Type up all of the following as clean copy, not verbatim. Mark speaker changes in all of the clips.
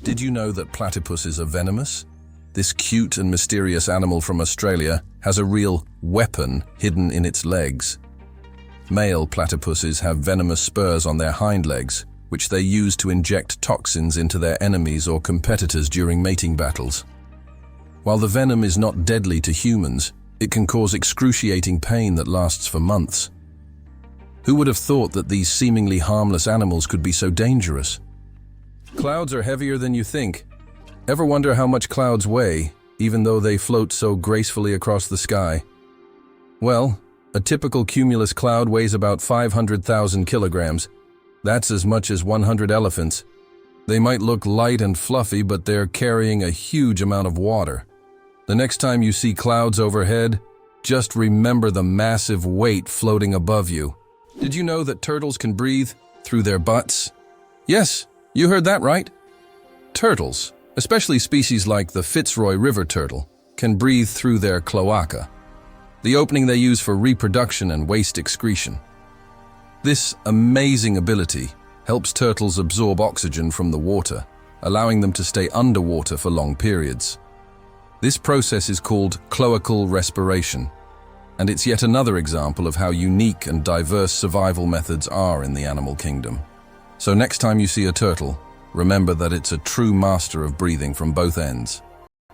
Speaker 1: Did you know that platypuses are venomous? This cute and mysterious animal from Australia has a real weapon hidden in its legs. Male platypuses have venomous spurs on their hind legs, which they use to inject toxins into their enemies or competitors during mating battles. While the venom is not deadly to humans, it can cause excruciating pain that lasts for months. Who would have thought that these seemingly harmless animals could be so dangerous? Clouds are heavier than you think. Ever wonder how much clouds weigh, even though they float so gracefully across the sky? Well, a typical cumulus cloud weighs about 500,000 kilograms. That's as much as 100 elephants. They might look light and fluffy, but they're carrying a huge amount of water. The next time you see clouds overhead, just remember the massive weight floating above you. Did you know that turtles can breathe through their butts? Yes, you heard that right. Turtles, especially species like the Fitzroy River turtle, can breathe through their cloaca, the opening they use for reproduction and waste excretion. This amazing ability helps turtles absorb oxygen from the water, allowing them to stay underwater for long periods. This process is called cloacal respiration, and it's yet another example of how unique and diverse survival methods are in the animal kingdom. So next time you see a turtle, remember that it's a true master of breathing from both ends.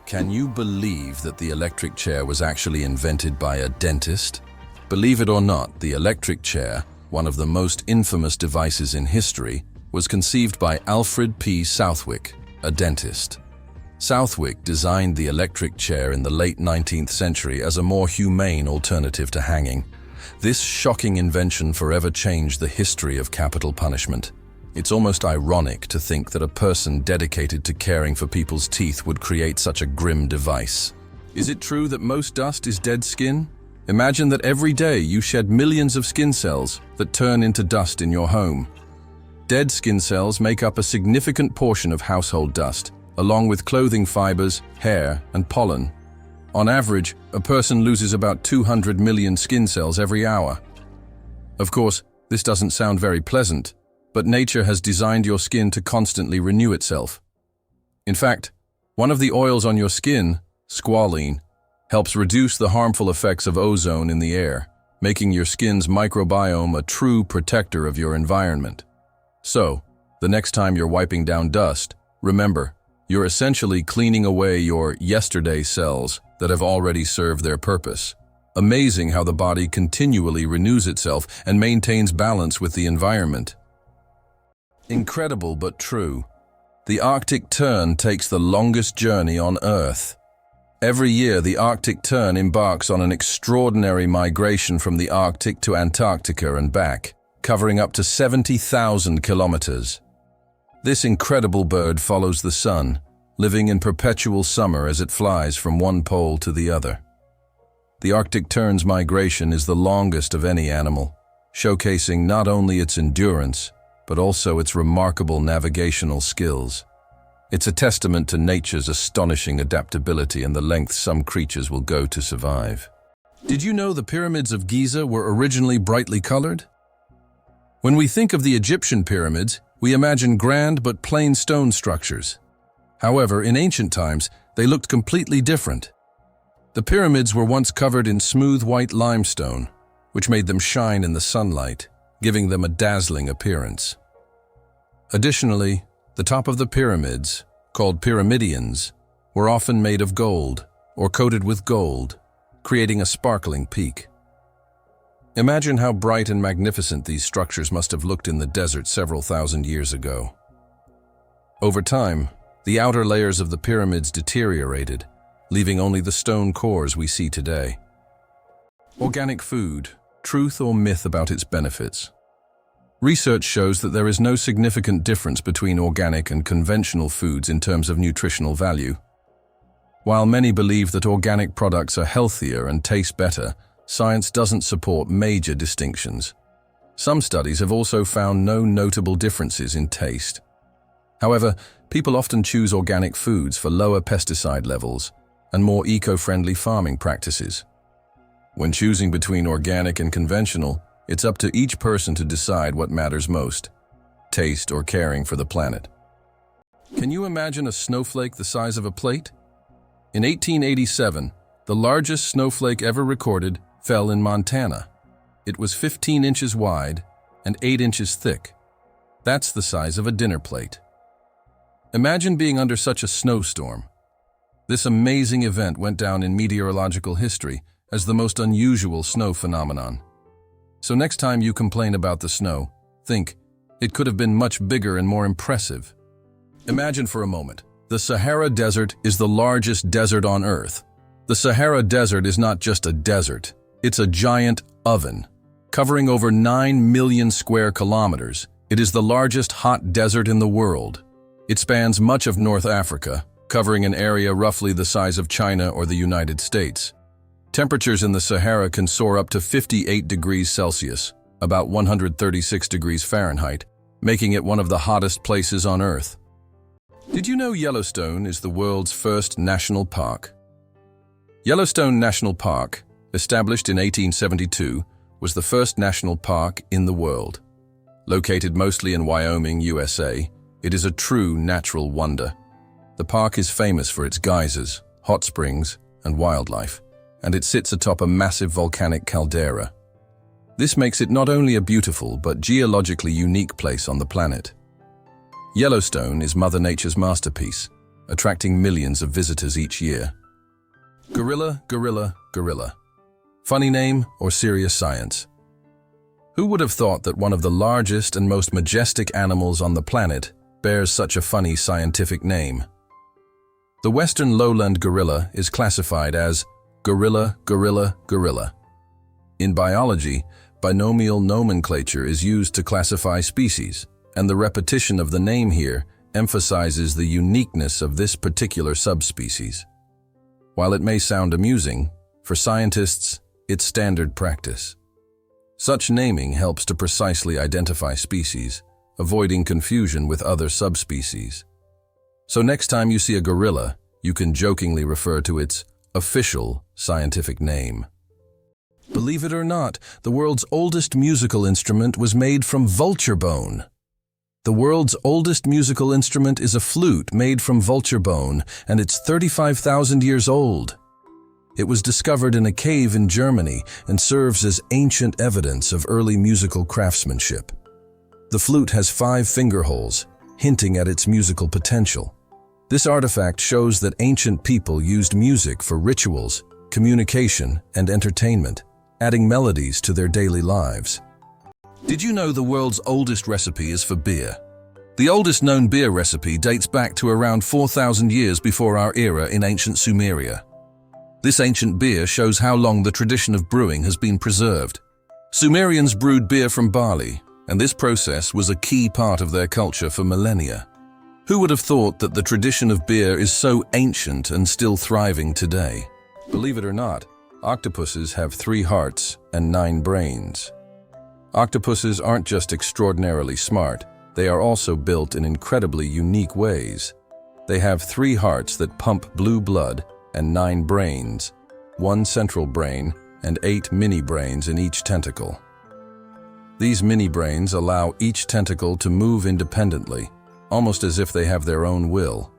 Speaker 1: Can you believe that the electric chair was actually invented by a dentist? Believe it or not, the electric chair, one of the most infamous devices in history, was conceived by Alfred P. Southwick, a dentist. Southwick designed the electric chair in the late 19th century as a more humane alternative to hanging. This shocking invention forever changed the history of capital punishment. It's almost ironic to think that a person dedicated to caring for people's teeth would create such a grim device. Is it true that most dust is dead skin? Imagine that every day you shed millions of skin cells that turn into dust in your home. Dead skin cells make up a significant portion of household dust, along with clothing fibers, hair, and pollen. On average, a person loses about 200 million skin cells every hour. Of course, this doesn't sound very pleasant, but nature has designed your skin to constantly renew itself. In fact, one of the oils on your skin, squalene, helps reduce the harmful effects of ozone in the air, making your skin's microbiome a true protector of your environment. So, the next time you're wiping down dust, remember, you're essentially cleaning away your yesterday cells that have already served their purpose. Amazing how the body continually renews itself and maintains balance with the environment. Incredible but true. The Arctic tern takes the longest journey on Earth. Every year, the Arctic tern embarks on an extraordinary migration from the Arctic to Antarctica and back, covering up to 70,000 kilometers. This incredible bird follows the sun, living in perpetual summer as it flies from one pole to the other. The Arctic tern's migration is the longest of any animal, showcasing not only its endurance, but also its remarkable navigational skills. It's a testament to nature's astonishing adaptability and the lengths some creatures will go to survive. Did you know the pyramids of Giza were originally brightly colored? When we think of the Egyptian pyramids, we imagine grand but plain stone structures. However, in ancient times, they looked completely different. The pyramids were once covered in smooth white limestone, which made them shine in the sunlight, giving them a dazzling appearance. Additionally, the top of the pyramids, called pyramidions, were often made of gold or coated with gold, creating a sparkling peak. Imagine how bright and magnificent these structures must have looked in the desert several thousand years ago. Over time, the outer layers of the pyramids deteriorated, leaving only the stone cores we see today. Organic food, truth or myth about its benefits? Research shows that there is no significant difference between organic and conventional foods in terms of nutritional value. While many believe that organic products are healthier and taste better, science doesn't support major distinctions. Some studies have also found no notable differences in taste. However, people often choose organic foods for lower pesticide levels and more eco-friendly farming practices. When choosing between organic and conventional, it's up to each person to decide what matters most, taste or caring for the planet. Can you imagine a snowflake the size of a plate? In 1887, the largest snowflake ever recorded fell in Montana. It was 15 inches wide and 8 inches thick. That's the size of a dinner plate. Imagine being under such a snowstorm. This amazing event went down in meteorological history as the most unusual snow phenomenon. So next time you complain about the snow, think, it could have been much bigger and more impressive. Imagine for a moment, the Sahara Desert is the largest desert on Earth. The Sahara Desert is not just a desert, it's a giant oven. Covering over 9 million square kilometers, it is the largest hot desert in the world. It spans much of North Africa, covering an area roughly the size of China or the United States. Temperatures in the Sahara can soar up to 58 degrees Celsius, about 136 degrees Fahrenheit, making it one of the hottest places on Earth. Did you know Yellowstone is the world's first national park? Yellowstone National Park, established in 1872, was the first national park in the world. Located mostly in Wyoming, USA, it is a true natural wonder. The park is famous for its geysers, hot springs, and wildlife, and it sits atop a massive volcanic caldera. This makes it not only a beautiful but geologically unique place on the planet. Yellowstone is Mother Nature's masterpiece, attracting millions of visitors each year. Gorilla, gorilla, gorilla. Funny name or serious science? Who would have thought that one of the largest and most majestic animals on the planet bears such a funny scientific name? The western lowland gorilla is classified as gorilla, gorilla, gorilla. In biology, binomial nomenclature is used to classify species, and the repetition of the name here emphasizes the uniqueness of this particular subspecies. While it may sound amusing, for scientists, it's standard practice. Such naming helps to precisely identify species, avoiding confusion with other subspecies. So next time you see a gorilla, you can jokingly refer to its official scientific name. Believe it or not, the world's oldest musical instrument was made from vulture bone. The world's oldest musical instrument is a flute made from vulture bone, and it's 35,000 years old. It was discovered in a cave in Germany and serves as ancient evidence of early musical craftsmanship. The flute has 5 finger holes, hinting at its musical potential. This artifact shows that ancient people used music for rituals, communication, and entertainment, adding melodies to their daily lives. Did you know the world's oldest recipe is for beer? The oldest known beer recipe dates back to around 4,000 years before our era in ancient Sumeria. This ancient beer shows how long the tradition of brewing has been preserved. Sumerians brewed beer from barley, and this process was a key part of their culture for millennia. Who would have thought that the tradition of beer is so ancient and still thriving today? Believe it or not, octopuses have 3 hearts and 9 brains. Octopuses aren't just extraordinarily smart, they are also built in incredibly unique ways. They have 3 hearts that pump blue blood and 9 brains, 1 central brain and 8 mini-brains in each tentacle. These mini-brains allow each tentacle to move independently, almost as if they have their own will.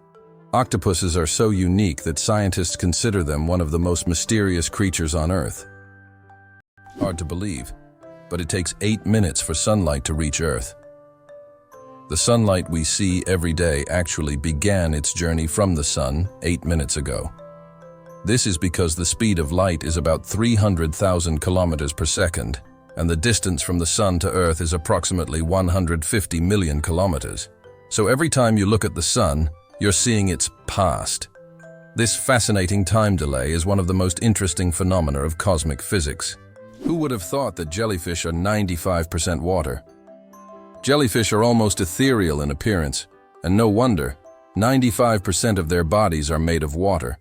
Speaker 1: Octopuses are so unique that scientists consider them one of the most mysterious creatures on Earth. Hard to believe, but it takes 8 minutes for sunlight to reach Earth. The sunlight we see every day actually began its journey from the sun 8 minutes ago. This is because the speed of light is about 300,000 kilometers per second, and the distance from the sun to Earth is approximately 150 million kilometers. So every time you look at the sun, you're seeing its past. This fascinating time delay is one of the most interesting phenomena of cosmic physics. Who would have thought that jellyfish are 95% water? Jellyfish are almost ethereal in appearance, and no wonder, 95% of their bodies are made of water.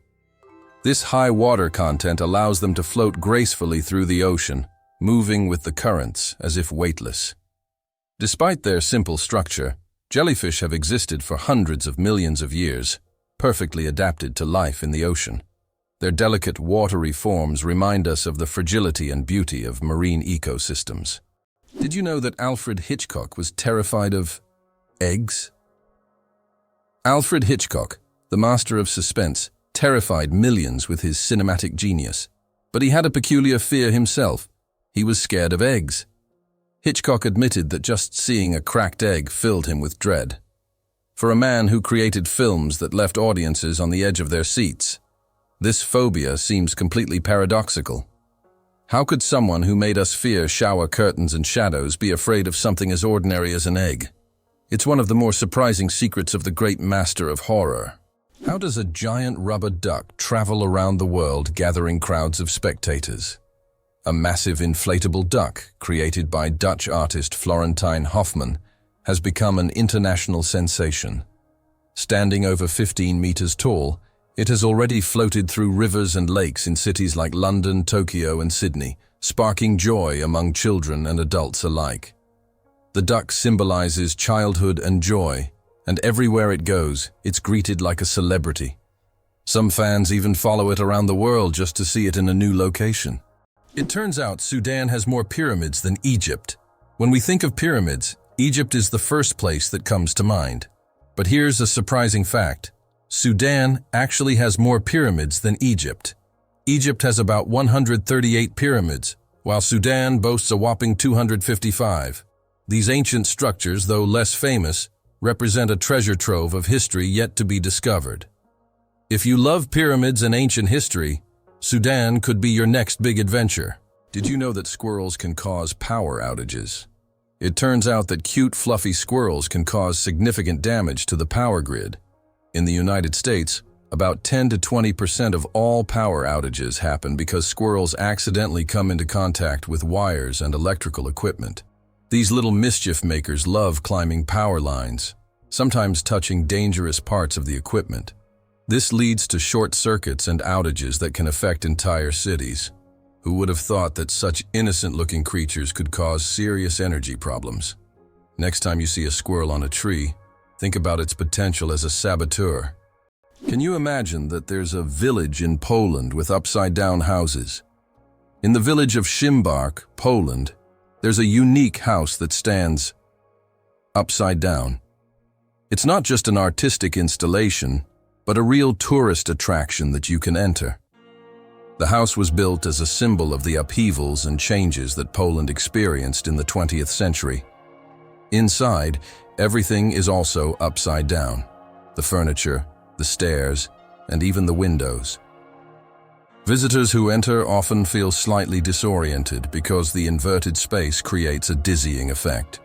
Speaker 1: This high water content allows them to float gracefully through the ocean, moving with the currents as if weightless. Despite their simple structure, jellyfish have existed for hundreds of millions of years, perfectly adapted to life in the ocean. Their delicate watery forms remind us of the fragility and beauty of marine ecosystems. Did you know that Alfred Hitchcock was terrified of eggs? Alfred Hitchcock, the master of suspense, terrified millions with his cinematic genius. But he had a peculiar fear himself. He was scared of eggs. Hitchcock admitted that just seeing a cracked egg filled him with dread. For a man who created films that left audiences on the edge of their seats, this phobia seems completely paradoxical. How could someone who made us fear shower curtains and shadows be afraid of something as ordinary as an egg? It's one of the more surprising secrets of the great master of horror. How does a giant rubber duck travel around the world gathering crowds of spectators? A massive inflatable duck, created by Dutch artist Florentijn Hofman, has become an international sensation. Standing over 15 meters tall, it has already floated through rivers and lakes in cities like London, Tokyo, and Sydney, sparking joy among children and adults alike. The duck symbolizes childhood and joy, and everywhere it goes, it's greeted like a celebrity. Some fans even follow it around the world just to see it in a new location. It turns out Sudan has more pyramids than Egypt. When we think of pyramids, Egypt is the first place that comes to mind. But here's a surprising fact. Sudan actually has more pyramids than Egypt. Egypt has about 138 pyramids, while Sudan boasts a whopping 255. These ancient structures, though less famous, represent a treasure trove of history yet to be discovered. If you love pyramids and ancient history, Sudan could be your next big adventure. Did you know that squirrels can cause power outages? It turns out that cute, fluffy squirrels can cause significant damage to the power grid. In the United States, about 10 to 20% of all power outages happen because squirrels accidentally come into contact with wires and electrical equipment. These little mischief makers love climbing power lines, sometimes touching dangerous parts of the equipment. This leads to short circuits and outages that can affect entire cities. Who would have thought that such innocent-looking creatures could cause serious energy problems? Next time you see a squirrel on a tree, think about its potential as a saboteur. Can you imagine that there's a village in Poland with upside-down houses? In the village of Szymbark, Poland, there's a unique house that stands upside down. It's not just an artistic installation, but a real tourist attraction that you can enter. The house was built as a symbol of the upheavals and changes that Poland experienced in the 20th century. Inside, everything is also upside down. The furniture, the stairs, and even the windows. Visitors who enter often feel slightly disoriented because the inverted space creates a dizzying effect.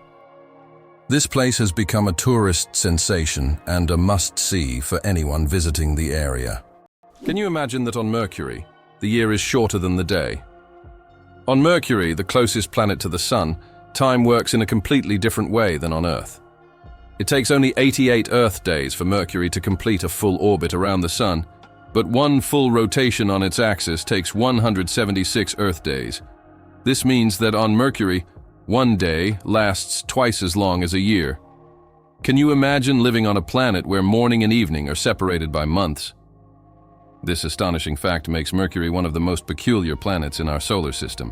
Speaker 1: This place has become a tourist sensation and a must-see for anyone visiting the area. Can you imagine that on Mercury, the year is shorter than the day? On Mercury, the closest planet to the Sun, time works in a completely different way than on Earth. It takes only 88 Earth days for Mercury to complete a full orbit around the Sun, but one full rotation on its axis takes 176 Earth days. This means that on Mercury, one day lasts twice as long as a year. Can you imagine living on a planet where morning and evening are separated by months? This astonishing fact makes Mercury one of the most peculiar planets in our solar system.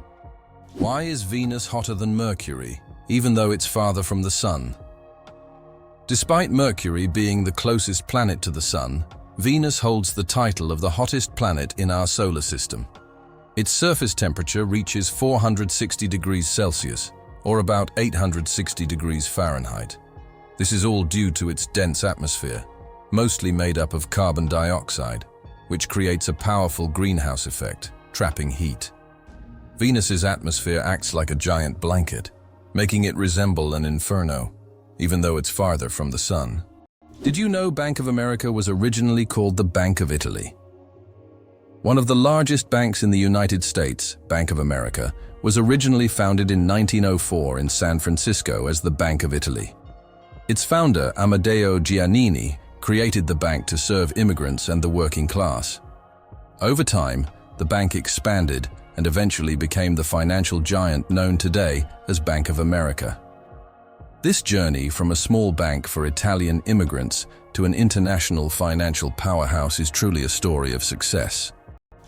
Speaker 1: Why is Venus hotter than Mercury, even though it's farther from the Sun? Despite Mercury being the closest planet to the Sun, Venus holds the title of the hottest planet in our solar system. Its surface temperature reaches 460 degrees Celsius, or about 860 degrees Fahrenheit. This is all due to its dense atmosphere, mostly made up of carbon dioxide, which creates a powerful greenhouse effect, trapping heat. Venus's atmosphere acts like a giant blanket, making it resemble an inferno, even though it's farther from the Sun. Did you know Bank of America was originally called the Bank of Italy? One of the largest banks in the United States, Bank of America, was originally founded in 1904 in San Francisco as the Bank of Italy. Its founder, Amedeo Giannini, created the bank to serve immigrants and the working class. Over time, the bank expanded and eventually became the financial giant known today as Bank of America. This journey from a small bank for Italian immigrants to an international financial powerhouse is truly a story of success.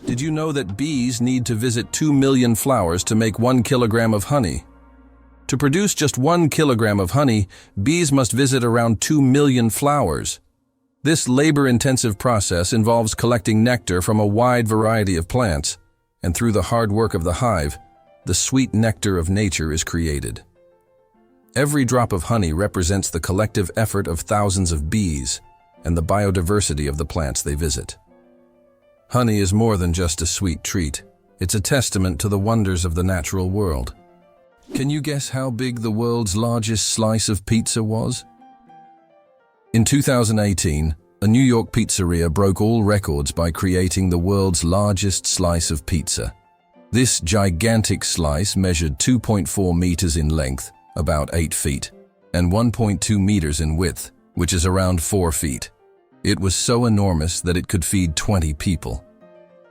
Speaker 1: Did you know that bees need to visit 2 million flowers to make 1 kilogram of honey? To produce just 1 kilogram of honey, bees must visit around 2 million flowers. This labor-intensive process involves collecting nectar from a wide variety of plants, and through the hard work of the hive, the sweet nectar of nature is created. Every drop of honey represents the collective effort of thousands of bees and the biodiversity of the plants they visit. Honey is more than just a sweet treat. It's a testament to the wonders of the natural world. Can you guess how big the world's largest slice of pizza was? In 2018, a New York pizzeria broke all records by creating the world's largest slice of pizza. This gigantic slice measured 2.4 meters in length, about 8 feet, and 1.2 meters in width, which is around 4 feet. It was so enormous that it could feed 20 people.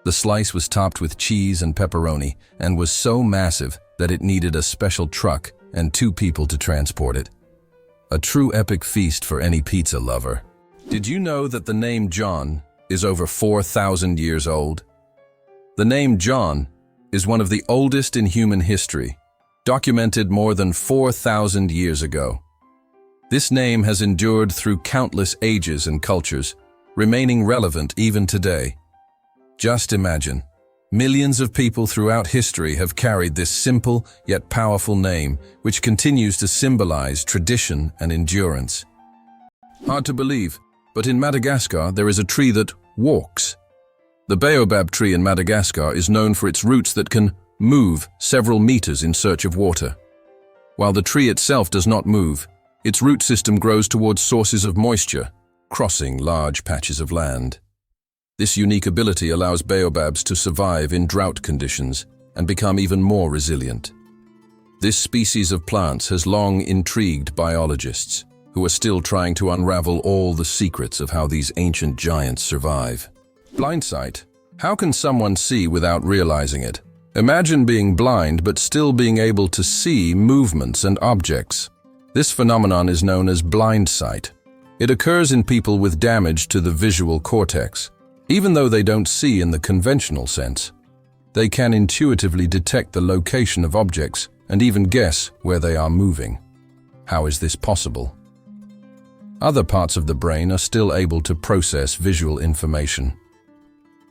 Speaker 1: The slice was topped with cheese and pepperoni and was so massive that it needed a special truck and 2 people to transport it. A true epic feast for any pizza lover. Did you know that the name John is over 4,000 years old? The name John is one of the oldest in human history, documented more than 4,000 years ago. This name has endured through countless ages and cultures, remaining relevant even today. Just imagine, millions of people throughout history have carried this simple yet powerful name, which continues to symbolize tradition and endurance. Hard to believe, but in Madagascar there is a tree that walks. The baobab tree in Madagascar is known for its roots that can move several meters in search of water. While the tree itself does not move, its root system grows towards sources of moisture, crossing large patches of land. This unique ability allows baobabs to survive in drought conditions and become even more resilient. This species of plants has long intrigued biologists, who are still trying to unravel all the secrets of how these ancient giants survive. Blindsight. How can someone see without realizing it? Imagine being blind but still being able to see movements and objects. This phenomenon is known as blindsight. It occurs in people with damage to the visual cortex. Even though they don't see in the conventional sense, they can intuitively detect the location of objects and even guess where they are moving. How is this possible? Other parts of the brain are still able to process visual information.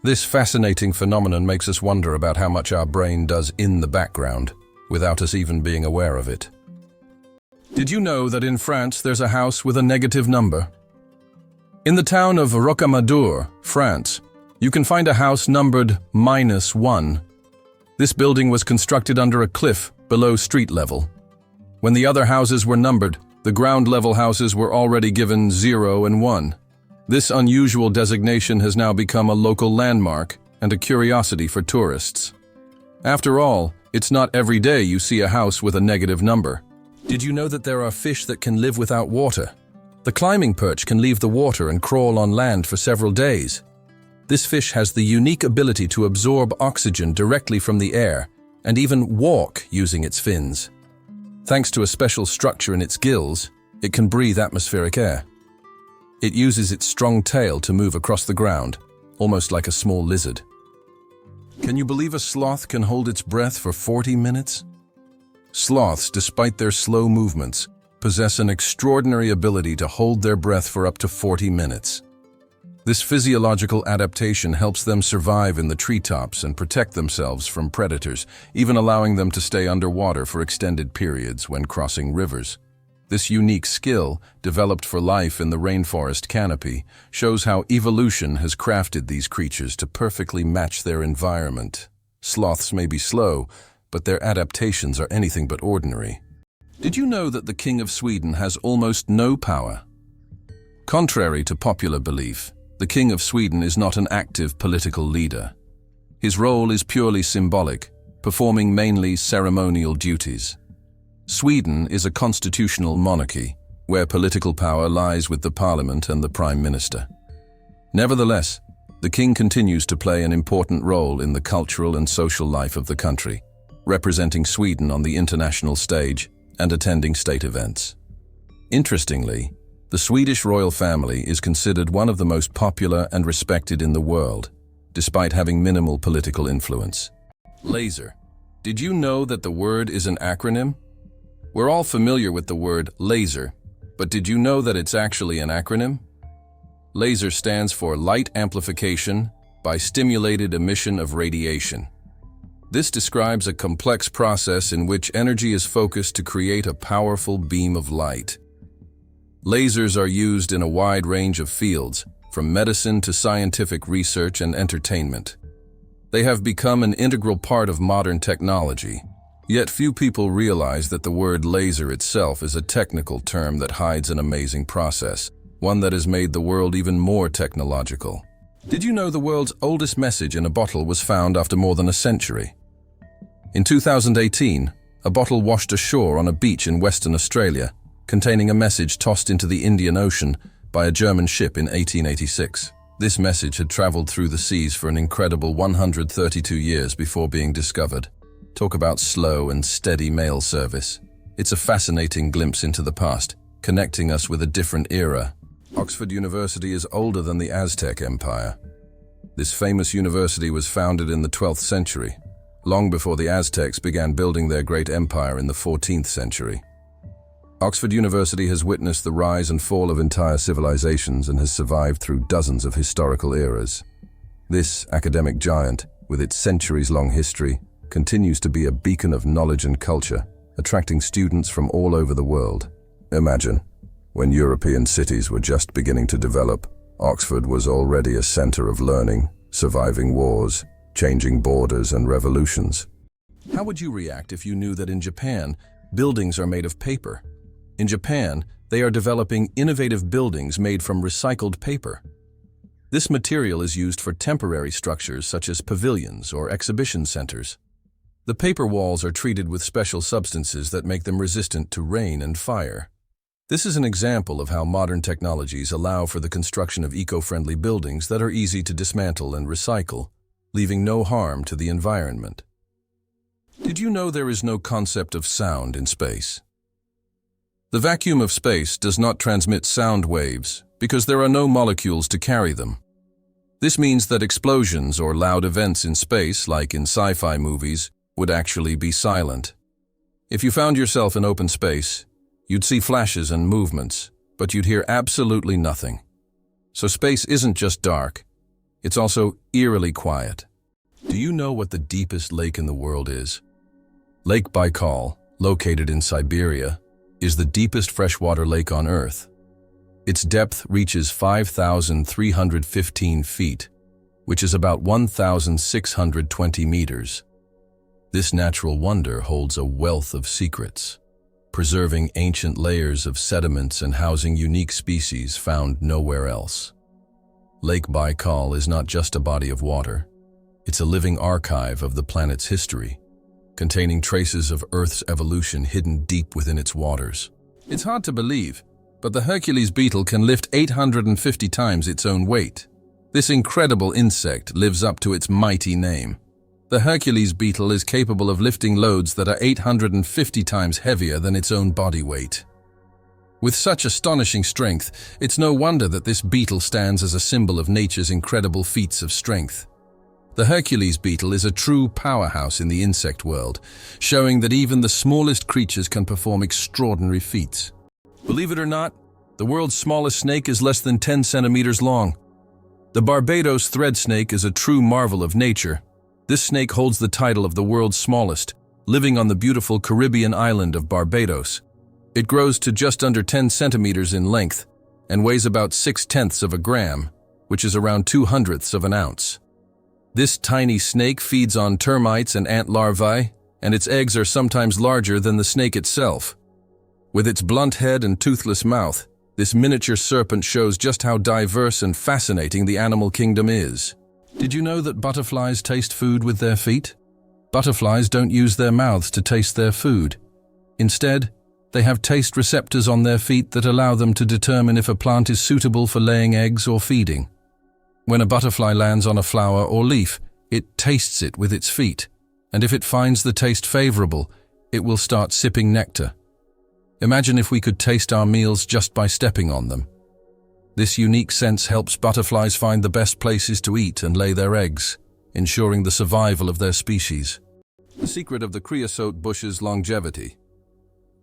Speaker 1: This fascinating phenomenon makes us wonder about how much our brain does in the background, without us even being aware of it. Did you know that in France there's a house with a negative number? In the town of Rocamadour, France, you can find a house numbered -1. This building was constructed under a cliff below street level. When the other houses were numbered, the ground-level houses were already given 0 and 1. This unusual designation has now become a local landmark and a curiosity for tourists. After all, it's not every day you see a house with a negative number. Did you know that there are fish that can live without water? The climbing perch can leave the water and crawl on land for several days. This fish has the unique ability to absorb oxygen directly from the air and even walk using its fins. Thanks to a special structure in its gills, it can breathe atmospheric air. It uses its strong tail to move across the ground, almost like a small lizard. Can you believe a sloth can hold its breath for 40 minutes? Sloths, despite their slow movements, possess an extraordinary ability to hold their breath for up to 40 minutes. This physiological adaptation helps them survive in the treetops and protect themselves from predators, even allowing them to stay underwater for extended periods when crossing rivers. This unique skill, developed for life in the rainforest canopy, shows how evolution has crafted these creatures to perfectly match their environment. Sloths may be slow, but their adaptations are anything but ordinary. Did you know that the King of Sweden has almost no power? Contrary to popular belief, the King of Sweden is not an active political leader. His role is purely symbolic, performing mainly ceremonial duties. Sweden is a constitutional monarchy, where political power lies with the parliament and the prime minister. Nevertheless, the king continues to play an important role in the cultural and social life of the country, representing Sweden on the international stage and attending state events. Interestingly, the Swedish royal family is considered one of the most popular and respected in the world, despite having minimal political influence. Laser. Did you know that the word is an acronym? We're all familiar with the word laser, but did you know that it's actually an acronym? Laser stands for light amplification by stimulated emission of radiation. This describes a complex process in which energy is focused to create a powerful beam of light. Lasers are used in a wide range of fields, from medicine to scientific research and entertainment. They have become an integral part of modern technology, yet few people realize that the word laser itself is a technical term that hides an amazing process, one that has made the world even more technological. Did you know the world's oldest message in a bottle was found after more than a century? In 2018, a bottle washed ashore on a beach in Western Australia, containing a message tossed into the Indian Ocean by a German ship in 1886. This message had traveled through the seas for an incredible 132 years before being discovered. Talk about slow and steady mail service. It's a fascinating glimpse into the past, connecting us with a different era. Oxford University is older than the Aztec Empire. This famous university was founded in the 12th century, long before the Aztecs began building their great empire in the 14th century. Oxford University has witnessed the rise and fall of entire civilizations and has survived through dozens of historical eras. This academic giant, with its centuries-long history, continues to be a beacon of knowledge and culture, attracting students from all over the world. Imagine, when European cities were just beginning to develop, Oxford was already a center of learning, surviving wars, changing borders and revolutions. How would you react if you knew that in Japan, buildings are made of paper? In Japan, they are developing innovative buildings made from recycled paper. This material is used for temporary structures such as pavilions or exhibition centers. The paper walls are treated with special substances that make them resistant to rain and fire. This is an example of how modern technologies allow for the construction of eco-friendly buildings that are easy to dismantle and recycle, leaving no harm to the environment. Did you know there is no concept of sound in space? The vacuum of space does not transmit sound waves because there are no molecules to carry them. This means that explosions or loud events in space, like in sci-fi movies, would actually be silent. If you found yourself in open space, you'd see flashes and movements, but you'd hear absolutely nothing. So space isn't just dark, it's also eerily quiet. Do you know what the deepest lake in the world is? Lake Baikal, located in Siberia, is the deepest freshwater lake on Earth. Its depth reaches 5,315 feet, which is about 1,620 meters. This natural wonder holds a wealth of secrets, preserving ancient layers of sediments and housing unique species found nowhere else. Lake Baikal is not just a body of water. It's a living archive of the planet's history, containing traces of Earth's evolution hidden deep within its waters. It's hard to believe, but the Hercules beetle can lift 850 times its own weight. This incredible insect lives up to its mighty name. The Hercules beetle is capable of lifting loads that are 850 times heavier than its own body weight. With such astonishing strength, it's no wonder that this beetle stands as a symbol of nature's incredible feats of strength. The Hercules beetle is a true powerhouse in the insect world, showing that even the smallest creatures can perform extraordinary feats. Believe it or not, the world's smallest snake is less than 10 centimeters long. The Barbados thread snake is a true marvel of nature. This snake holds the title of the world's smallest, living on the beautiful Caribbean island of Barbados. It grows to just under 10 centimeters in length and weighs about 0.6 of a gram, which is around 0.02 of an ounce. This tiny snake feeds on termites and ant larvae, and its eggs are sometimes larger than the snake itself. With its blunt head and toothless mouth, this miniature serpent shows just how diverse and fascinating the animal kingdom is. Did you know that butterflies taste food with their feet? Butterflies don't use their mouths to taste their food. Instead, they have taste receptors on their feet that allow them to determine if a plant is suitable for laying eggs or feeding. When a butterfly lands on a flower or leaf, it tastes it with its feet, and if it finds the taste favorable, it will start sipping nectar. Imagine if we could taste our meals just by stepping on them. This unique sense helps butterflies find the best places to eat and lay their eggs, ensuring the survival of their species. The secret of the creosote bush's longevity.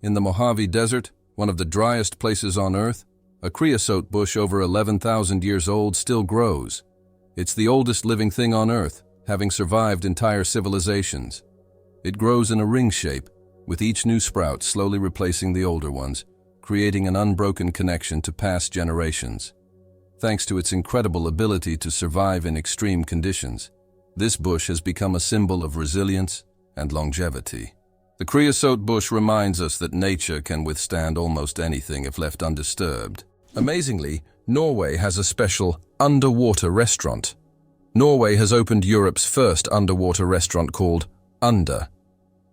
Speaker 1: In the Mojave Desert, one of the driest places on Earth, A creosote bush over 11,000 years old still grows. It's the oldest living thing on Earth, having survived entire civilizations. It grows in a ring shape, with each new sprout slowly replacing the older ones, creating an unbroken connection to past generations. Thanks to its incredible ability to survive in extreme conditions, this bush has become a symbol of resilience and longevity. The creosote bush reminds us that nature can withstand almost anything if left undisturbed. Amazingly, Norway has a special underwater restaurant. Norway has opened Europe's first underwater restaurant called Under.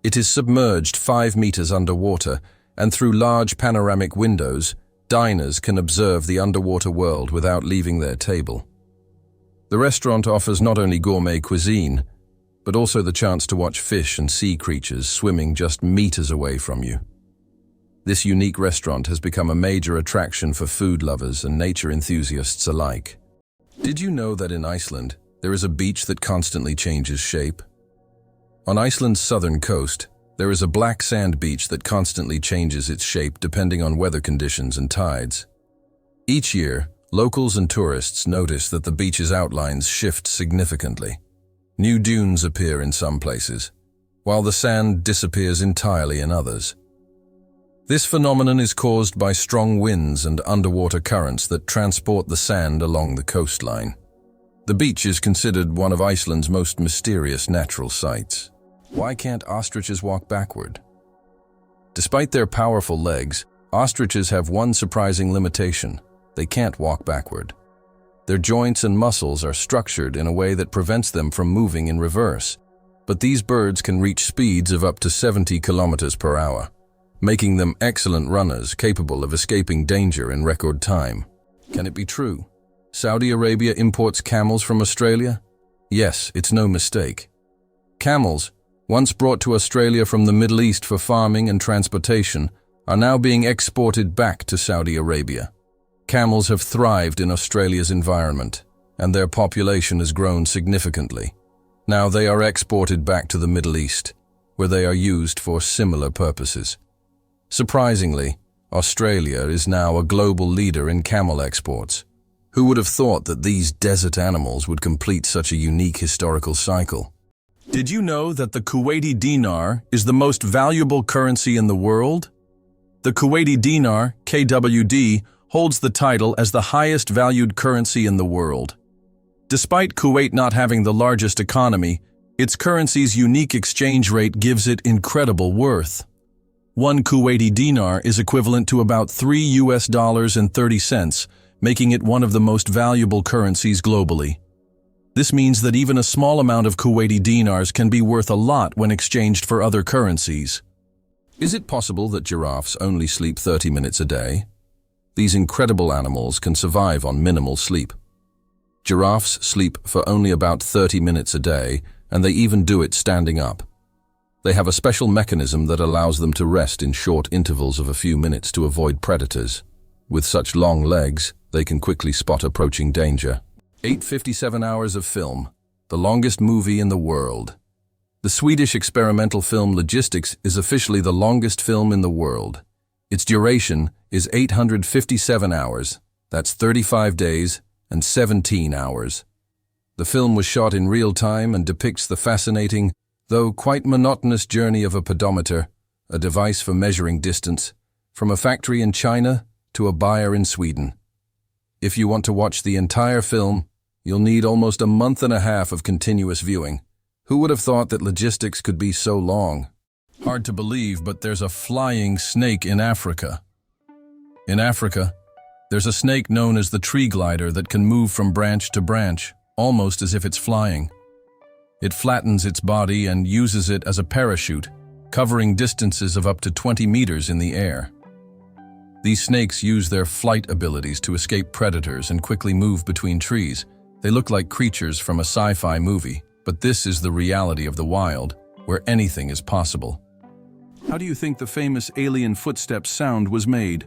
Speaker 1: It is submerged 5 meters underwater, and through large panoramic windows, diners can observe the underwater world without leaving their table. The restaurant offers not only gourmet cuisine, but also the chance to watch fish and sea creatures swimming just meters away from you. This unique restaurant has become a major attraction for food lovers and nature enthusiasts alike. Did you know that in Iceland, there is a beach that constantly changes shape? On Iceland's southern coast, there is a black sand beach that constantly changes its shape depending on weather conditions and tides. Each year, locals and tourists notice that the beach's outlines shift significantly. New dunes appear in some places, while the sand disappears entirely in others. This phenomenon is caused by strong winds and underwater currents that transport the sand along the coastline. The beach is considered one of Iceland's most mysterious natural sights. Why can't ostriches walk backward? Despite their powerful legs, ostriches have one surprising limitation: they can't walk backward. Their joints and muscles are structured in a way that prevents them from moving in reverse, but these birds can reach speeds of up to 70 kilometers per hour, making them excellent runners capable of escaping danger in record time. Can it be true? Saudi Arabia imports camels from Australia? Yes, it's no mistake. Camels, once brought to Australia from the Middle East for farming and transportation, are now being exported back to Saudi Arabia. Camels have thrived in Australia's environment, and their population has grown significantly. Now they are exported back to the Middle East, where they are used for similar purposes. Surprisingly, Australia is now a global leader in camel exports. Who would have thought that these desert animals would complete such a unique historical cycle? Did you know that the Kuwaiti Dinar is the most valuable currency in the world? The Kuwaiti Dinar, KWD, holds the title as the highest valued currency in the world. Despite Kuwait not having the largest economy, its currency's unique exchange rate gives it incredible worth. One Kuwaiti dinar is equivalent to about $3.30, making it one of the most valuable currencies globally. This means that even a small amount of Kuwaiti dinars can be worth a lot when exchanged for other currencies. Is it possible that giraffes only sleep 30 minutes a day? These incredible animals can survive on minimal sleep. Giraffes sleep for only about 30 minutes a day, and they even do it standing up. They have a special mechanism that allows them to rest in short intervals of a few minutes to avoid predators. With such long legs, they can quickly spot approaching danger. 857 hours of film, the longest movie in the world. The Swedish experimental film Logistics is officially the longest film in the world. Its duration is 857 hours, that's 35 days and 17 hours. The film was shot in real time and depicts the fascinating, though quite monotonous journey of a pedometer, a device for measuring distance, from a factory in China to a buyer in Sweden. If you want to watch the entire film, you'll need almost a month and a half of continuous viewing. Who would have thought that logistics could be so long? Hard to believe, but there's a flying snake in Africa. In Africa, there's a snake known as the tree glider that can move from branch to branch, almost as if it's flying. It flattens its body and uses it as a parachute, covering distances of up to 20 meters in the air. These snakes use their flight abilities to escape predators and quickly move between trees. They look like creatures from a sci-fi movie, but this is the reality of the wild, where anything is possible. How do you think the famous alien footsteps sound was made?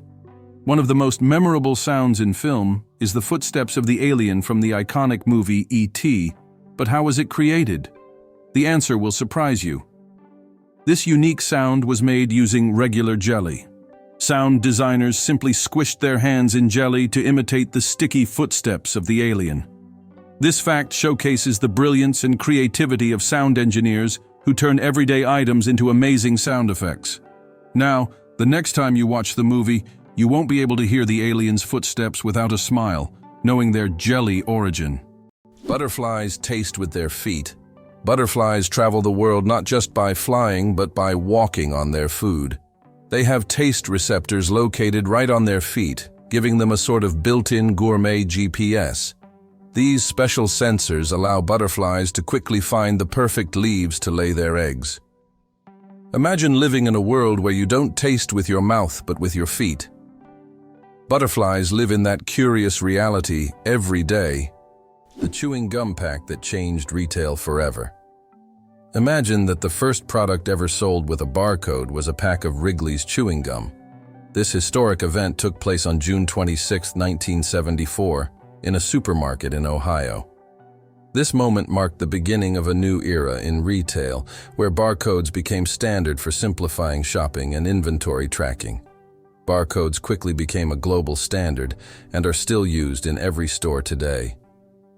Speaker 1: One of the most memorable sounds in film is the footsteps of the alien from the iconic movie E.T., but how was it created? The answer will surprise you. This unique sound was made using regular jelly.
Speaker 2: Sound designers simply squished their hands in jelly to imitate the sticky footsteps of the alien. This fact showcases the brilliance and creativity of sound engineers who turn everyday items into amazing sound effects. Now, the next time you watch the movie, you won't be able to hear the aliens' footsteps without a smile, knowing their jelly origin.
Speaker 1: Butterflies taste with their feet. Butterflies travel the world not just by flying, but by walking on their food. They have taste receptors located right on their feet, giving them a sort of built-in gourmet GPS. These special sensors allow butterflies to quickly find the perfect leaves to lay their eggs. Imagine living in a world where you don't taste with your mouth but with your feet. Butterflies live in that curious reality every day. The chewing gum pack that changed retail forever. Imagine that the first product ever sold with a barcode was a pack of Wrigley's chewing gum. This historic event took place on June 26, 1974, in a supermarket in Ohio. This moment marked the beginning of a new era in retail, where barcodes became standard for simplifying shopping and inventory tracking. Barcodes quickly became a global standard and are still used in every store today.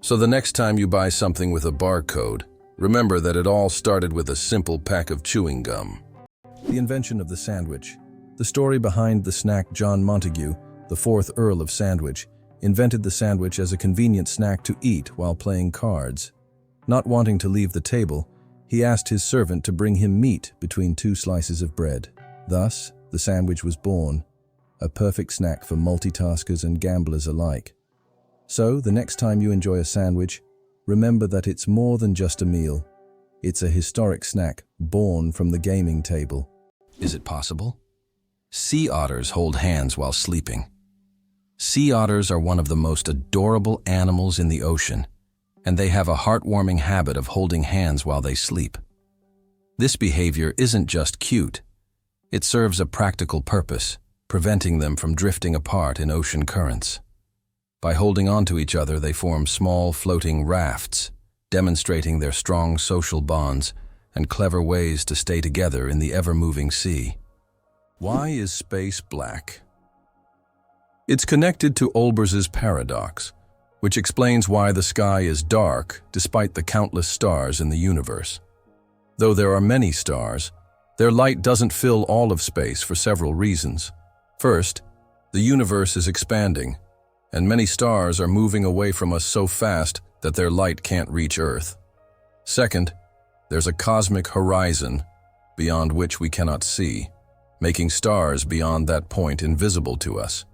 Speaker 1: So the next time you buy something with a barcode, remember that it all started with a simple pack of chewing gum.
Speaker 3: The invention of the sandwich. The story behind the snack. John Montagu, the 4th Earl of Sandwich, invented the sandwich as a convenient snack to eat while playing cards. Not wanting to leave the table, he asked his servant to bring him meat between 2 slices of bread. Thus, the sandwich was born, a perfect snack for multitaskers and gamblers alike. So, the next time you enjoy a sandwich, remember that it's more than just a meal. It's a historic snack born from the gaming table.
Speaker 1: Is it possible? Sea otters hold hands while sleeping. Sea otters are one of the most adorable animals in the ocean, and they have a heartwarming habit of holding hands while they sleep. This behavior isn't just cute. It serves a practical purpose, preventing them from drifting apart in ocean currents. By holding on to each other, they form small floating rafts, demonstrating their strong social bonds and clever ways to stay together in the ever-moving sea. Why is space black? It's connected to Olbers's paradox, which explains why the sky is dark despite the countless stars in the universe. Though there are many stars, their light doesn't fill all of space for several reasons. First, the universe is expanding, and many stars are moving away from us so fast that their light can't reach Earth. Second, there's a cosmic horizon beyond which we cannot see, making stars beyond that point invisible to us.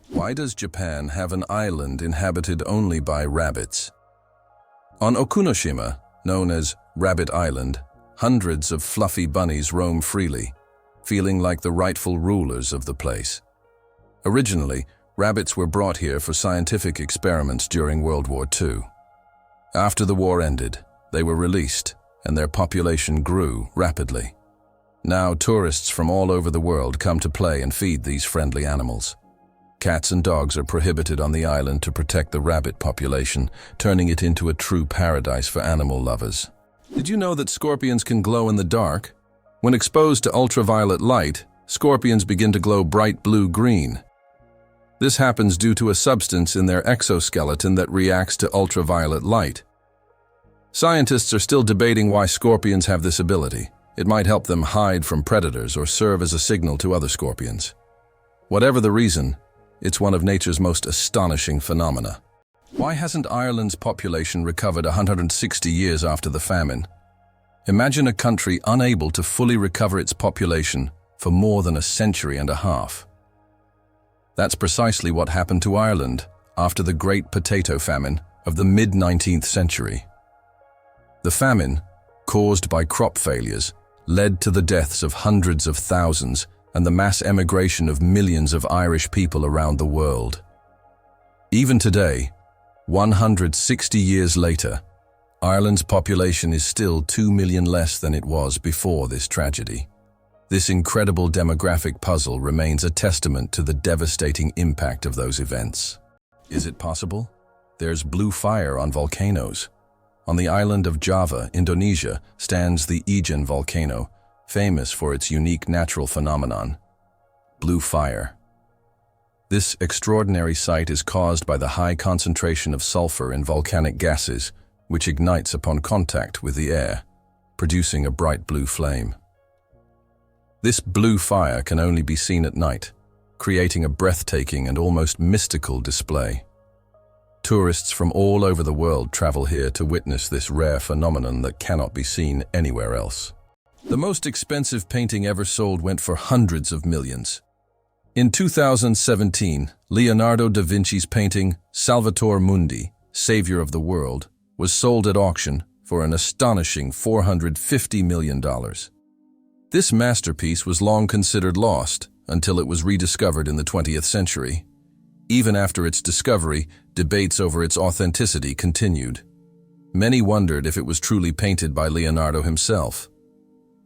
Speaker 1: Why does Japan have an island inhabited only by rabbits? On Okunoshima, known as Rabbit Island, hundreds of fluffy bunnies roam freely, feeling like the rightful rulers of the place. Originally, rabbits were brought here for scientific experiments during World War II. After the war ended, they were released, and their population grew rapidly. Now tourists from all over the world come to play and feed these friendly animals. Cats and dogs are prohibited on the island to protect the rabbit population, turning it into a true paradise for animal lovers. Did you know that scorpions can glow in the dark? When exposed to ultraviolet light, scorpions begin to glow bright blue-green. This happens due to a substance in their exoskeleton that reacts to ultraviolet light. Scientists are still debating why scorpions have this ability. It might help them hide from predators or serve as a signal to other scorpions. Whatever the reason, it's one of nature's most astonishing phenomena. Why hasn't Ireland's population recovered 160 years after the famine? Imagine a country unable to fully recover its population for more than a century and a half. That's precisely what happened to Ireland after the Great Potato Famine of the mid-19th century. The famine, caused by crop failures, led to the deaths of hundreds of thousands and the mass emigration of millions of Irish people around the world. Even today, 160 years later, Ireland's population is still 2 million less than it was before this tragedy. This incredible demographic puzzle remains a testament to the devastating impact of those events. Is it possible? There's blue fire on volcanoes. On the island of Java, Indonesia, stands the Ijen volcano, famous for its unique natural phenomenon. blue fire. This extraordinary sight is caused by the high concentration of sulfur in volcanic gases, which ignites upon contact with the air, producing a bright blue flame. This blue fire can only be seen at night, creating a breathtaking and almost mystical display. Tourists from all over the world travel here to witness this rare phenomenon that cannot be seen anywhere else. The most expensive painting ever sold went for hundreds of millions. In 2017, Leonardo da Vinci's painting Salvator Mundi, Savior of the World, was sold at auction for an astonishing $450 million. This masterpiece was long considered lost until it was rediscovered in the 20th century. Even after its discovery, debates over its authenticity continued. Many wondered if it was truly painted by Leonardo himself.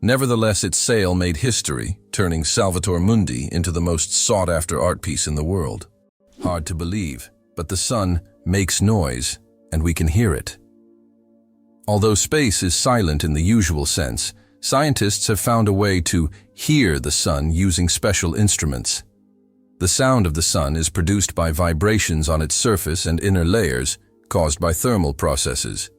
Speaker 1: Nevertheless, its sale made history, turning Salvator Mundi into the most sought-after art piece in the world. Hard to believe, but the sun makes noise, and we can hear it. Although space is silent in the usual sense, scientists have found a way to hear the sun using special instruments. The sound of the sun is produced by vibrations on its surface and inner layers, caused by thermal processes.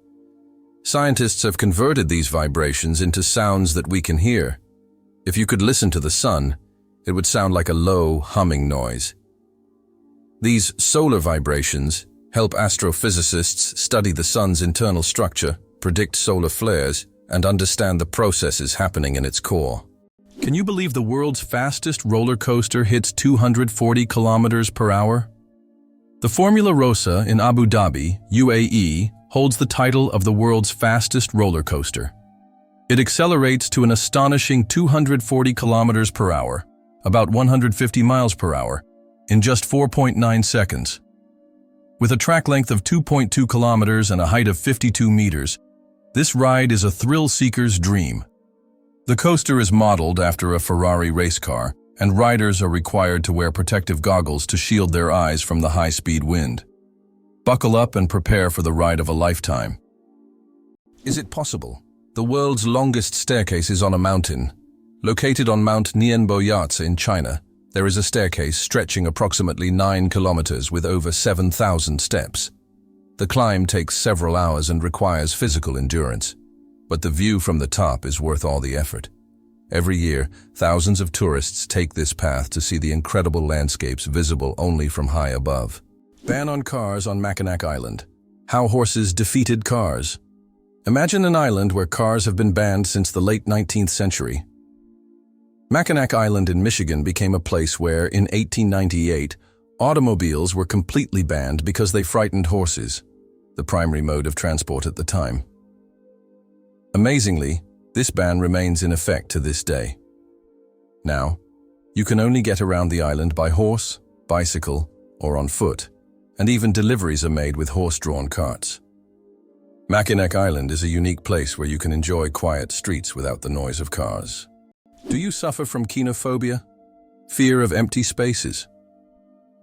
Speaker 1: Scientists have converted these vibrations into sounds that we can hear. If you could listen to the sun, it would sound like a low, humming noise. These solar vibrations help astrophysicists study the sun's internal structure, predict solar flares, and understand the processes happening in its core.
Speaker 2: Can you believe the world's fastest roller coaster hits 240 kilometers per hour? The Formula Rossa in Abu Dhabi, UAE, holds the title of the world's fastest roller coaster. It accelerates to an astonishing 240 kilometers per hour, about 150 miles per hour, in just 4.9 seconds. With a track length of 2.2 kilometers and a height of 52 meters, this ride is a thrill-seeker's dream. The coaster is modeled after a Ferrari race car, and riders are required to wear protective goggles to shield their eyes from the high-speed wind. Buckle up and prepare for the ride of a lifetime.
Speaker 1: Is it possible? The world's longest staircase is on a mountain. Located on Mount Nianbo in China, there is a staircase stretching approximately 9 kilometers with over 7,000 steps. The climb takes several hours and requires physical endurance, but the view from the top is worth all the effort. Every year, thousands of tourists take this path to see the incredible landscapes visible only from high above. Ban on cars on Mackinac Island. How horses defeated cars. Imagine an island where cars have been banned since the late 19th century. Mackinac Island in Michigan became a place where, in 1898, automobiles were completely banned because they frightened horses, the primary mode of transport at the time. Amazingly, this ban remains in effect to this day. Now, you can only get around the island by horse, bicycle, or on foot, and even deliveries are made with horse-drawn carts. Mackinac Island is a unique place where you can enjoy quiet streets without the noise of cars. Do you suffer from kenophobia? Fear of empty spaces?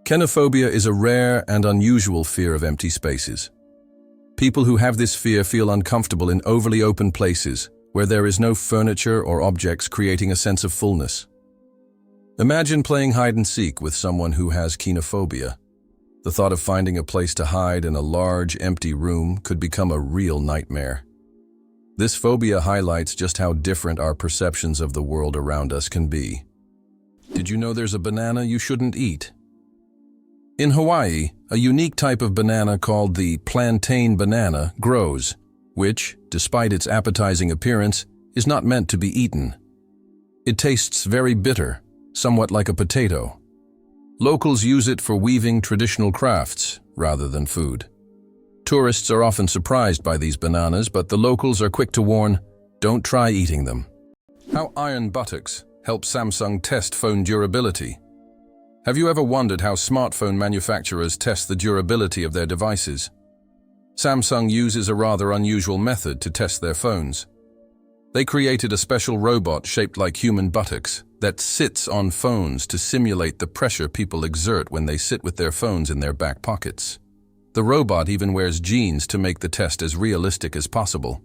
Speaker 1: Kenophobia is a rare and unusual fear of empty spaces. People who have this fear feel uncomfortable in overly open places where there is no furniture or objects, creating a sense of fullness. Imagine playing hide-and-seek with someone who has kenophobia. The thought of finding a place to hide in a large, empty room could become a real nightmare. This phobia highlights just how different our perceptions of the world around us can be. Did you know there's a banana you shouldn't eat? In Hawaii, a unique type of banana called the plantain banana grows, which, despite its appetizing appearance, is not meant to be eaten. It tastes very bitter, somewhat like a potato. Locals use it for weaving traditional crafts rather than food. Tourists are often surprised by these bananas, but the locals are quick to warn, don't try eating them. How iron buttocks help Samsung test phone durability. Have you ever wondered how smartphone manufacturers test the durability of their devices? Samsung uses a rather unusual method to test their phones. They created a special robot shaped like human buttocks that sits on phones to simulate the pressure people exert when they sit with their phones in their back pockets. The robot even wears jeans to make the test as realistic as possible.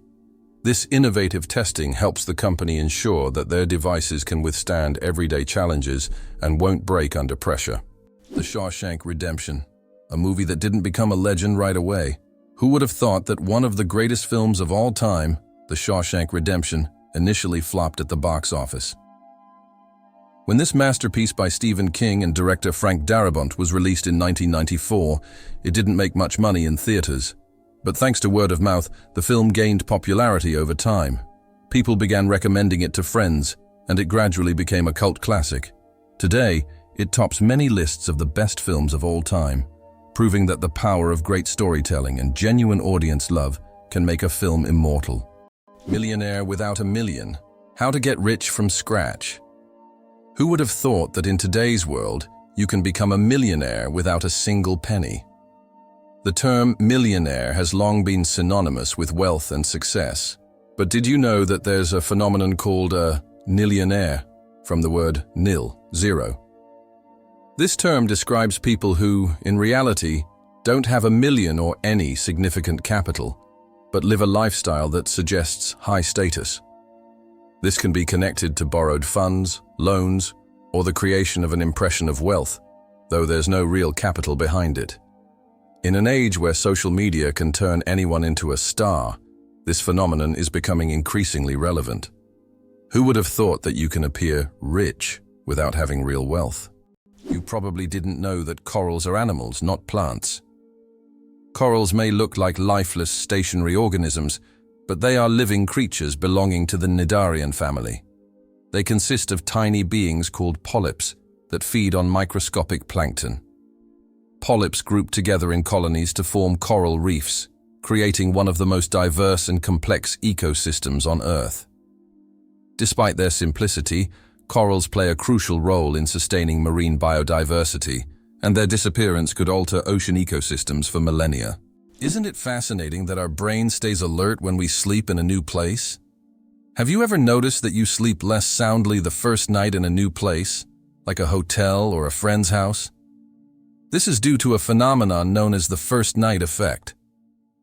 Speaker 1: This innovative testing helps the company ensure that their devices can withstand everyday challenges and won't break under pressure. The Shawshank Redemption, a movie that didn't become a legend right away. Who would have thought that one of the greatest films of all time, The Shawshank Redemption, initially flopped at the box office? When this masterpiece by Stephen King and director Frank Darabont was released in 1994, it didn't make much money in theaters. But thanks to word of mouth, the film gained popularity over time. People began recommending it to friends, and it gradually became a cult classic. Today, it tops many lists of the best films of all time, proving that the power of great storytelling and genuine audience love can make a film immortal. Millionaire without a million. How to get rich from scratch. Who would have thought that in today's world, you can become a millionaire without a single penny? The term millionaire has long been synonymous with wealth and success. But did you know that there's a phenomenon called a nillionaire, from the word nil, zero? This term describes people who, in reality, don't have a million or any significant capital, but live a lifestyle that suggests high status. This can be connected to borrowed funds, loans, or the creation of an impression of wealth, though there's no real capital behind it. In an age where social media can turn anyone into a star, this phenomenon is becoming increasingly relevant. Who would have thought that you can appear rich without having real wealth? You probably didn't know that corals are animals, not plants. Corals may look like lifeless, stationary organisms, but they are living creatures belonging to the Cnidarian family. They consist of tiny beings called polyps that feed on microscopic plankton. Polyps group together in colonies to form coral reefs, creating one of the most diverse and complex ecosystems on Earth. Despite their simplicity, corals play a crucial role in sustaining marine biodiversity, and their disappearance could alter ocean ecosystems for millennia. Isn't it fascinating that our brain stays alert when we sleep in a new place? Have you ever noticed that you sleep less soundly the first night in a new place, like a hotel or a friend's house? This is due to a phenomenon known as the first night effect.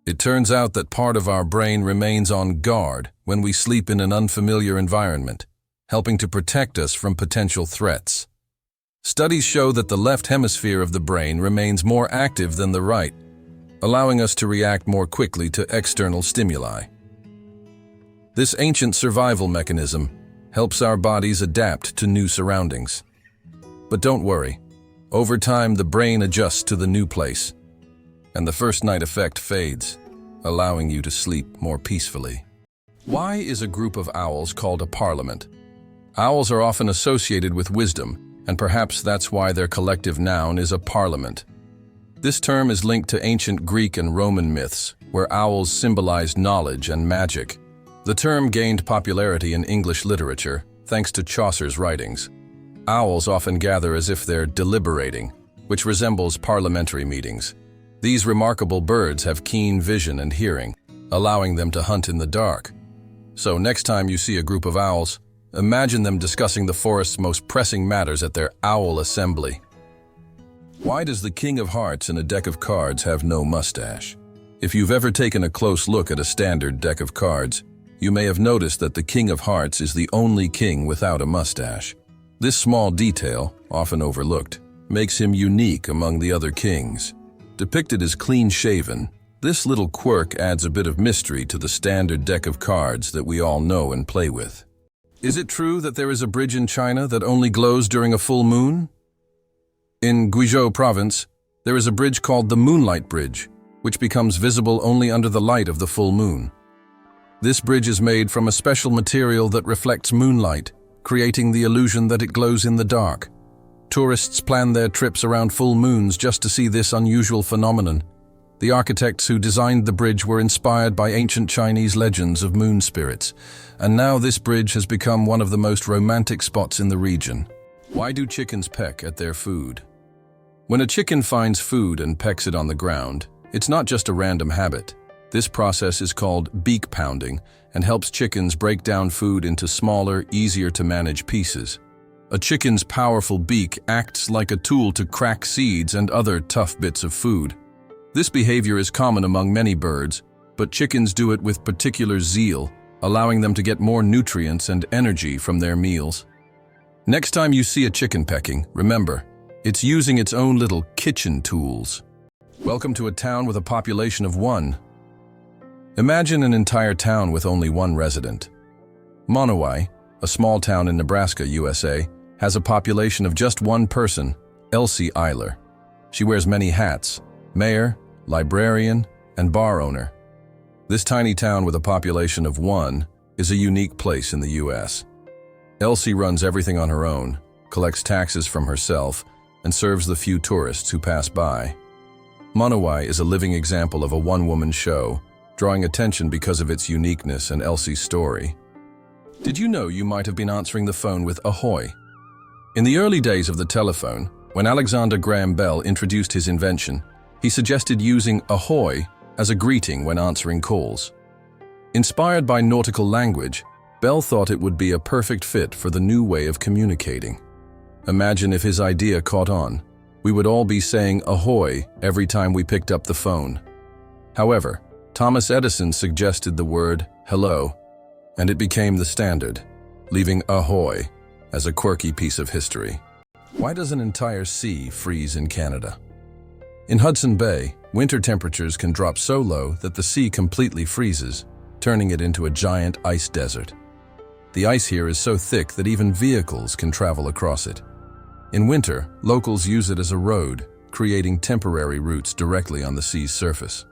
Speaker 1: It turns out that part of our brain remains on guard when we sleep in an unfamiliar environment, helping to protect us from potential threats. Studies show that the left hemisphere of the brain remains more active than the right, allowing us to react more quickly to external stimuli. This ancient survival mechanism helps our bodies adapt to new surroundings. But don't worry. Over time, the brain adjusts to the new place, and the first night effect fades, allowing you to sleep more peacefully. Why is a group of owls called a parliament? Owls are often associated with wisdom, and perhaps that's why their collective noun is a parliament. This term is linked to ancient Greek and Roman myths, where owls symbolized knowledge and magic. The term gained popularity in English literature, thanks to Chaucer's writings. Owls often gather as if they're deliberating, which resembles parliamentary meetings. These remarkable birds have keen vision and hearing, allowing them to hunt in the dark. So next time you see a group of owls, imagine them discussing the forest's most pressing matters at their owl assembly. Why does the King of Hearts in a deck of cards have no mustache? If you've ever taken a close look at a standard deck of cards, you may have noticed that the King of Hearts is the only king without a mustache. This small detail, often overlooked, makes him unique among the other kings. Depicted as clean-shaven, this little quirk adds a bit of mystery to the standard deck of cards that we all know and play with. Is it true that there is a bridge in China that only glows during a full moon? In Guizhou province, there is a bridge called the Moonlight Bridge, which becomes visible only under the light of the full moon. This bridge is made from a special material that reflects moonlight, creating the illusion that it glows in the dark. Tourists plan their trips around full moons just to see this unusual phenomenon. The architects who designed the bridge were inspired by ancient Chinese legends of moon spirits, and now this bridge has become one of the most romantic spots in the region. Why do chickens peck at their food? When a chicken finds food and pecks it on the ground, it's not just a random habit. This process is called beak pounding and helps chickens break down food into smaller, easier-to-manage pieces. A chicken's powerful beak acts like a tool to crack seeds and other tough bits of food. This behavior is common among many birds, but chickens do it with particular zeal, allowing them to get more nutrients and energy from their meals. Next time you see a chicken pecking, remember, it's using its own little kitchen tools. Welcome to a town with a population of 1. Imagine an entire town with only 1 resident. Monowai, a small town in Nebraska, USA, has a population of just 1 person, Elsie Eiler. She wears many hats: mayor, librarian, and bar owner. This tiny town with a population of 1 is a unique place in the US. Elsie runs everything on her own, collects taxes from herself, and serves the few tourists who pass by. Monowai is a living example of a one-woman show, drawing attention because of its uniqueness and Elsie's story. Did you know you might have been answering the phone with ahoy? In the early days of the telephone, when Alexander Graham Bell introduced his invention, he suggested using ahoy as a greeting when answering calls. Inspired by nautical language, Bell thought it would be a perfect fit for the new way of communicating. Imagine if his idea caught on. We would all be saying ahoy every time we picked up the phone. However, Thomas Edison suggested the word hello, and it became the standard, leaving ahoy as a quirky piece of history. Why does an entire sea freeze in Canada? In Hudson Bay, winter temperatures can drop so low that the sea completely freezes, turning it into a giant ice desert. The ice here is so thick that even vehicles can travel across it. In winter, locals use it as a road, creating temporary routes directly on the sea's surface.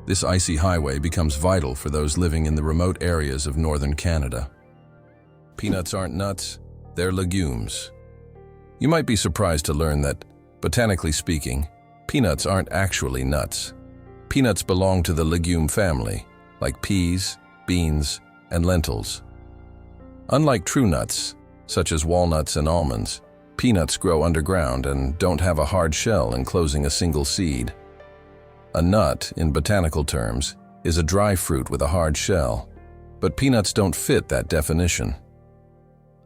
Speaker 1: This icy highway becomes vital for those living in the remote areas of northern Canada. Peanuts aren't nuts, they're legumes. You might be surprised to learn that, botanically speaking, peanuts aren't actually nuts. Peanuts belong to the legume family, like peas, beans, and lentils. Unlike true nuts, such as walnuts and almonds, peanuts grow underground and don't have a hard shell enclosing a single seed. A nut, in botanical terms, is a dry fruit with a hard shell, but peanuts don't fit that definition.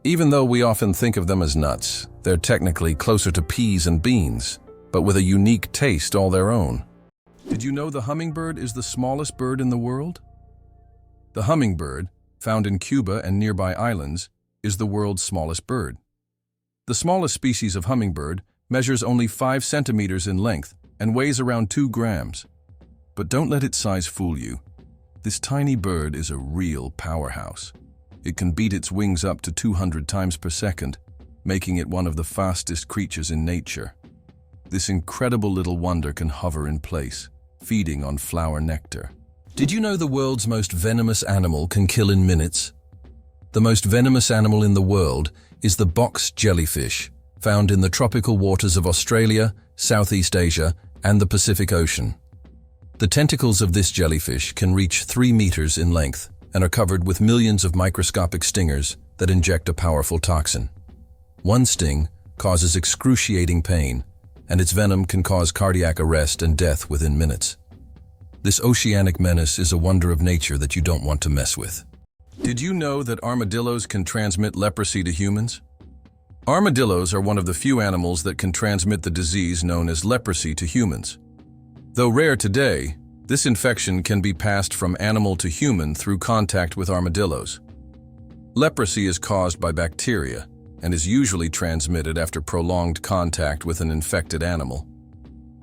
Speaker 1: Even though we often think of them as nuts, they're technically closer to peas and beans, but with a unique taste all their own. Did you know the hummingbird is the smallest bird in the world? The hummingbird, found in Cuba and nearby islands, is the world's smallest bird. The smallest species of hummingbird measures only 5 centimeters in length and weighs around 2 grams. But don't let its size fool you. This tiny bird is a real powerhouse. It can beat its wings up to 200 times per second, making it one of the fastest creatures in nature. This incredible little wonder can hover in place, feeding on flower nectar. Did you know the world's most venomous animal can kill in minutes? The most venomous animal in the world is the box jellyfish, found in the tropical waters of Australia, Southeast Asia, and the Pacific Ocean. The tentacles of this jellyfish can reach 3 meters in length and are covered with millions of microscopic stingers that inject a powerful toxin. One sting causes excruciating pain, and its venom can cause cardiac arrest and death within minutes. This oceanic menace is a wonder of nature that you don't want to mess with. Did you know that armadillos can transmit leprosy to humans? Armadillos are one of the few animals that can transmit the disease known as leprosy to humans. Though rare today, this infection can be passed from animal to human through contact with armadillos. Leprosy is caused by bacteria and is usually transmitted after prolonged contact with an infected animal.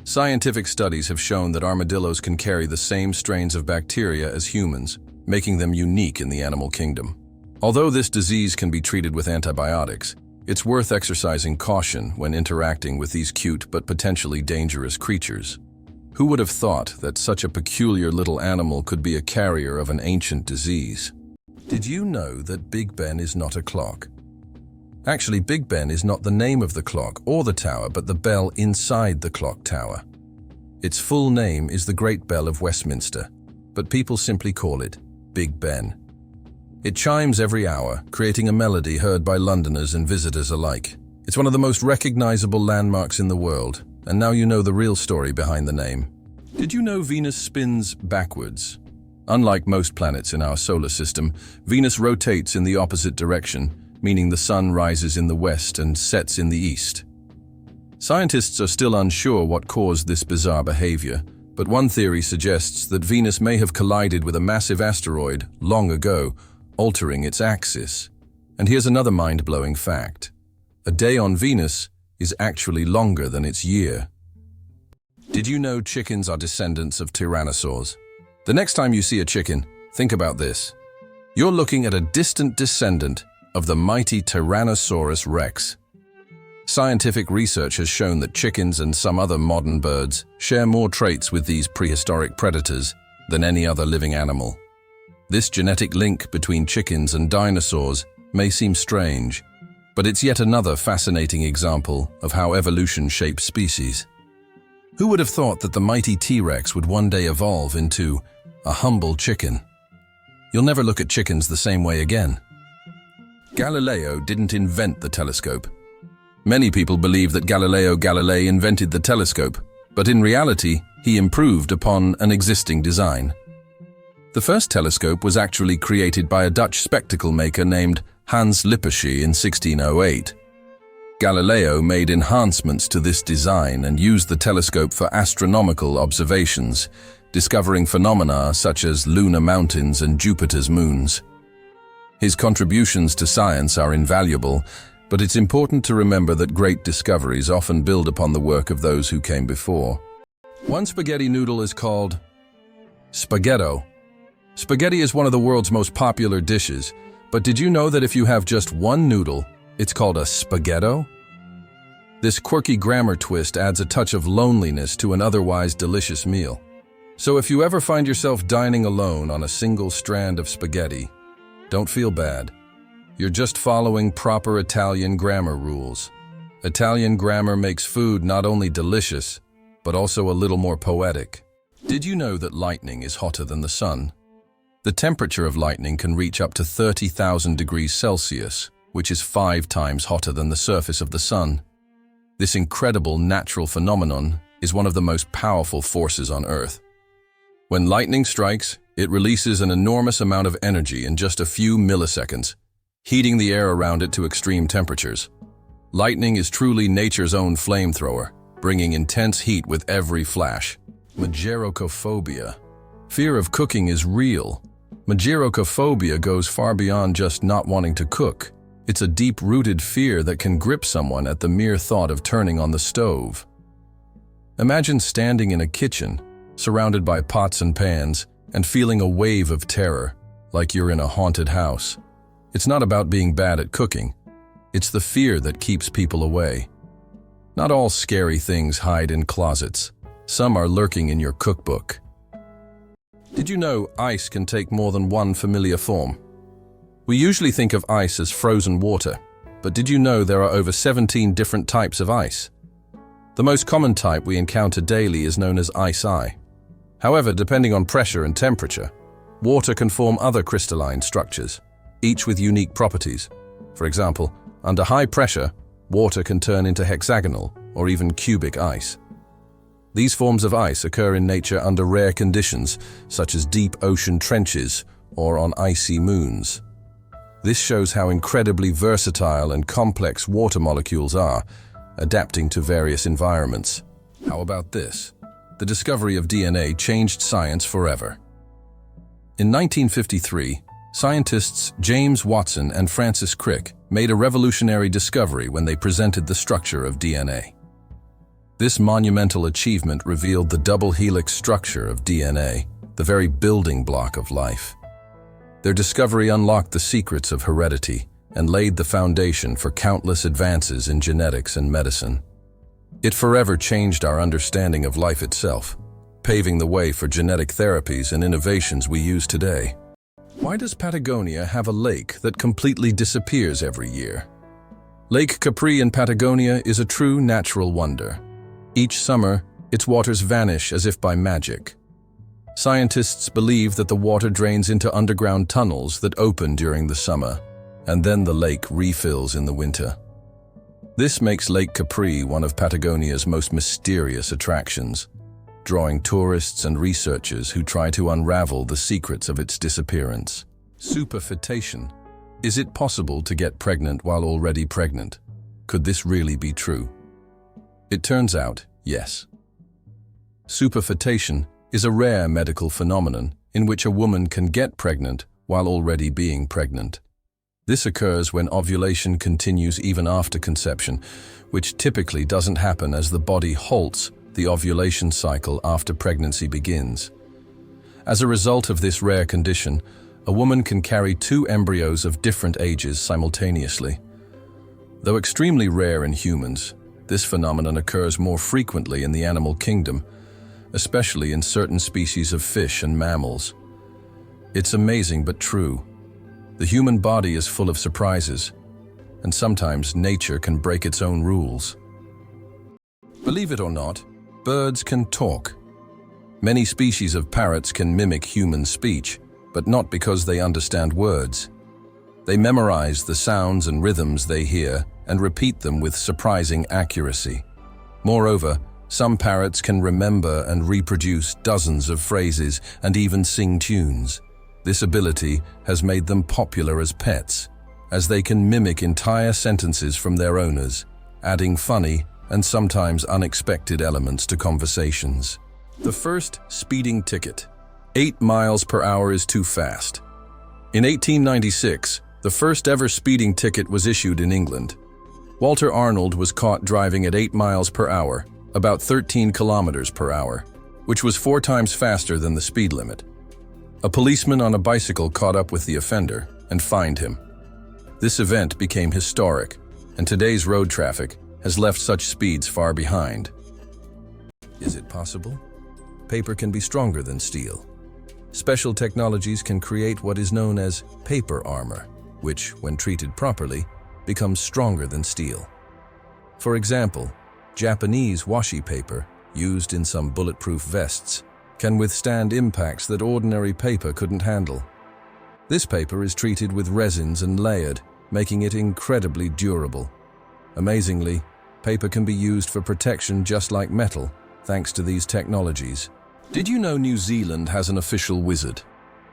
Speaker 1: Scientific studies have shown that armadillos can carry the same strains of bacteria as humans, making them unique in the animal kingdom. Although this disease can be treated with antibiotics, it's worth exercising caution when interacting with these cute but potentially dangerous creatures. Who would have thought that such a peculiar little animal could be a carrier of an ancient disease? Did you know that Big Ben is not a clock? Actually, Big Ben is not the name of the clock or the tower, but the bell inside the clock tower. Its full name is the Great Bell of Westminster, but people simply call it Big Ben. It chimes every hour, creating a melody heard by Londoners and visitors alike. It's one of the most recognizable landmarks in the world, and now you know the real story behind the name. Did you know Venus spins backwards? Unlike most planets in our solar system, Venus rotates in the opposite direction, meaning the sun rises in the west and sets in the east. Scientists are still unsure what caused this bizarre behavior, But one theory suggests that Venus may have collided with a massive asteroid long ago, altering its axis. And here's another mind-blowing fact. A day on Venus is actually longer than its year. Did you know chickens are descendants of tyrannosaurs? The next time you see a chicken, think about this. You're looking at a distant descendant of the mighty Tyrannosaurus rex. Scientific research has shown that chickens and some other modern birds share more traits with these prehistoric predators than any other living animal. This genetic link between chickens and dinosaurs may seem strange, but it's yet another fascinating example of how evolution shapes species. Who would have thought that the mighty T-Rex would one day evolve into a humble chicken? You'll never look at chickens the same way again. Galileo didn't invent the telescope. Many people believe that Galileo Galilei invented the telescope, but in reality, he improved upon an existing design. The first telescope was actually created by a Dutch spectacle maker named Hans Lippershey in 1608. Galileo made enhancements to this design and used the telescope for astronomical observations, discovering phenomena such as lunar mountains and Jupiter's moons. His contributions to science are invaluable, but it's important to remember that great discoveries often build upon the work of those who came before. One spaghetti noodle is called spaghetto. Spaghetti is one of the world's most popular dishes, but did you know that if you have just one noodle, it's called a spaghetto? This quirky grammar twist adds a touch of loneliness to an otherwise delicious meal. So if you ever find yourself dining alone on a single strand of spaghetti, don't feel bad. You're just following proper Italian grammar rules. Italian grammar makes food not only delicious, but also a little more poetic. Did you know that lightning is hotter than the sun? The temperature of lightning can reach up to 30,000 degrees Celsius, which is 5 times hotter than the surface of the sun. This incredible natural phenomenon is one of the most powerful forces on Earth. When lightning strikes, it releases an enormous amount of energy in just a few milliseconds, heating the air around it to extreme temperatures. Lightning is truly nature's own flamethrower, bringing intense heat with every flash. Megarocophobia. Fear of cooking is real. Megarocophobia goes far beyond just not wanting to cook. It's a deep-rooted fear that can grip someone at the mere thought of turning on the stove. Imagine standing in a kitchen, surrounded by pots and pans, and feeling a wave of terror, like you're in a haunted house. It's not about being bad at cooking. It's the fear that keeps people away. Not all scary things hide in closets. Some are lurking in your cookbook. Did you know ice can take more than one familiar form? We usually think of ice as frozen water, but did you know there are over 17 different types of ice? The most common type we encounter daily is known as ice. However, depending on pressure and temperature, water can form other crystalline structures, each with unique properties. For example, under high pressure, water can turn into hexagonal or even cubic ice. These forms of ice occur in nature under rare conditions, such as deep ocean trenches or on icy moons. This shows how incredibly versatile and complex water molecules are, adapting to various environments. How about this? The discovery of DNA changed science forever. In 1953, scientists James Watson and Francis Crick made a revolutionary discovery when they presented the structure of DNA. This monumental achievement revealed the double helix structure of DNA, the very building block of life. Their discovery unlocked the secrets of heredity and laid the foundation for countless advances in genetics and medicine. It forever changed our understanding of life itself, paving the way for genetic therapies and innovations we use today. Why does Patagonia have a lake that completely disappears every year? Lake Capri in Patagonia is a true natural wonder. Each summer, its waters vanish as if by magic. Scientists believe that the water drains into underground tunnels that open during the summer, and then the lake refills in the winter. This makes Lake Capri one of Patagonia's most mysterious attractions, drawing tourists and researchers who try to unravel the secrets of its disappearance. Superfetation. Is it possible to get pregnant while already pregnant? Could this really be true? It turns out, yes. Superfetation is a rare medical phenomenon in which a woman can get pregnant while already being pregnant. This occurs when ovulation continues even after conception, which typically doesn't happen as the body halts the ovulation cycle after pregnancy begins. As a result of this rare condition, a woman can carry two embryos of different ages simultaneously. Though extremely rare in humans, this phenomenon occurs more frequently in the animal kingdom, especially in certain species of fish and mammals. It's amazing but true. The human body is full of surprises, and sometimes nature can break its own rules. Believe it or not, birds can talk. Many species of parrots can mimic human speech, but not because they understand words. They memorize the sounds and rhythms they hear and repeat them with surprising accuracy. Moreover, some parrots can remember and reproduce dozens of phrases and even sing tunes. This ability has made them popular as pets, as they can mimic entire sentences from their owners, adding funny and sometimes unexpected elements to conversations. The first speeding ticket. 8 miles per hour is too fast. In 1896, the first ever speeding ticket was issued in England. Walter Arnold was caught driving at 8 miles per hour, about 13 kilometers per hour, which was 4 times faster than the speed limit. A policeman on a bicycle caught up with the offender and fined him. This event became historic, and today's road traffic has left such speeds far behind. Is it possible? Paper can be stronger than steel. Special technologies can create what is known as paper armor, which, when treated properly, becomes stronger than steel. For example, Japanese washi paper, used in some bulletproof vests, can withstand impacts that ordinary paper couldn't handle. This paper is treated with resins and layered, making it incredibly durable. Amazingly, paper can be used for protection just like metal, thanks to these technologies. Did you know New Zealand has an official wizard?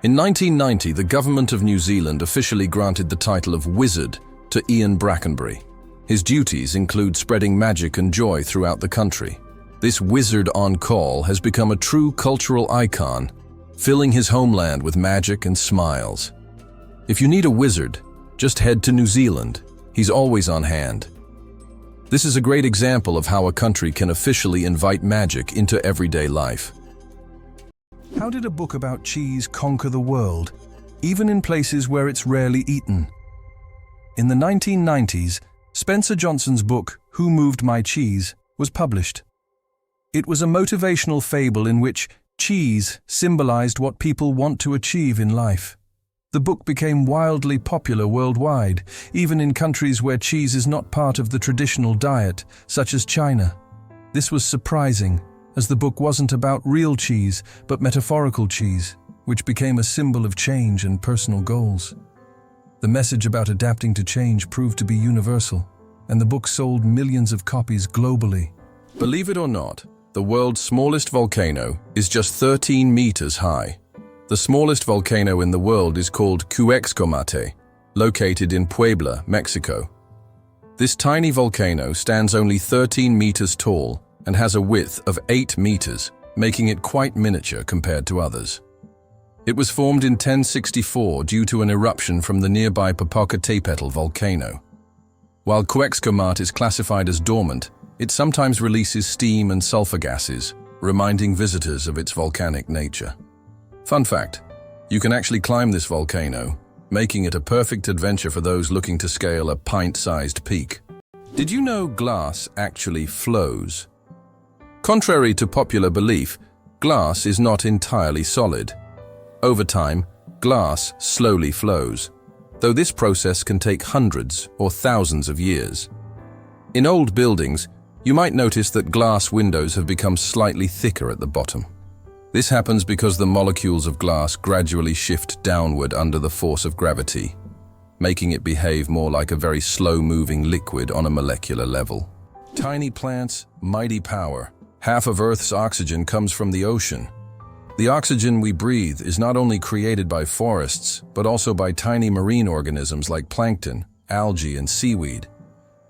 Speaker 1: In 1990, the government of New Zealand officially granted the title of wizard to Ian Brackenbury. His duties include spreading magic and joy throughout the country. This wizard on call has become a true cultural icon, filling his homeland with magic and smiles. If you need a wizard, just head to New Zealand. He's always on hand. This is a great example of how a country can officially invite magic into everyday life.
Speaker 2: How did a book about cheese conquer the world, even in places where it's rarely eaten? In the 1990s, Spencer Johnson's book, Who Moved My Cheese, was published. It was a motivational fable in which cheese symbolized what people want to achieve in life. The book became wildly popular worldwide, even in countries where cheese is not part of the traditional diet, such as China. This was surprising, as the book wasn't about real cheese, but metaphorical cheese, which became a symbol of change and personal goals. The message about adapting to change proved to be universal, and the book sold millions of copies globally.
Speaker 1: Believe it or not, the world's smallest volcano is just 13 meters high. The smallest volcano in the world is called Cuexcomate, located in Puebla, Mexico. This tiny volcano stands only 13 meters tall and has a width of 8 meters, making it quite miniature compared to others. It was formed in 1064 due to an eruption from the nearby Popocatépetl volcano. While Cuexcomate is classified as dormant, it sometimes releases steam and sulfur gases, reminding visitors of its volcanic nature. Fun fact, you can actually climb this volcano, making it a perfect adventure for those looking to scale a pint-sized peak. Did you know glass actually flows? Contrary to popular belief, glass is not entirely solid. Over time, glass slowly flows, though this process can take hundreds or thousands of years. In old buildings, you might notice that glass windows have become slightly thicker at the bottom. This happens because the molecules of glass gradually shift downward under the force of gravity, making it behave more like a very slow-moving liquid on a molecular level. Tiny plants, mighty power. Half of Earth's oxygen comes from the ocean. The oxygen we breathe is not only created by forests, but also by tiny marine organisms like plankton, algae, and seaweed.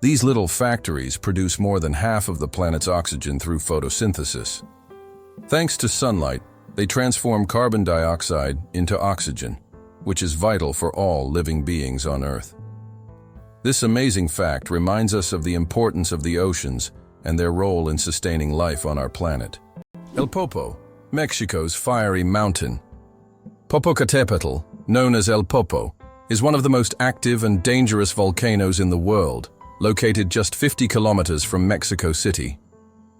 Speaker 1: These little factories produce more than half of the planet's oxygen through photosynthesis. Thanks to sunlight, they transform carbon dioxide into oxygen, which is vital for all living beings on Earth. This amazing fact reminds us of the importance of the oceans and their role in sustaining life on our planet. El Popo, Mexico's fiery mountain. Popocatépetl, known as El Popo, is one of the most active and dangerous volcanoes in the world, located just 50 kilometers from Mexico City.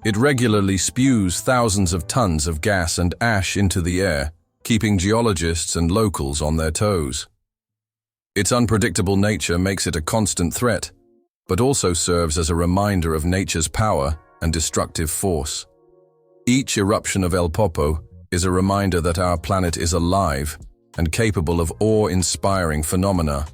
Speaker 1: It regularly spews thousands of tons of gas and ash into the air, keeping geologists and locals on their toes. Its unpredictable nature makes it a constant threat, but also serves as a reminder of nature's power and destructive force. Each eruption of El Popo is a reminder that our planet is alive and capable of awe-inspiring phenomena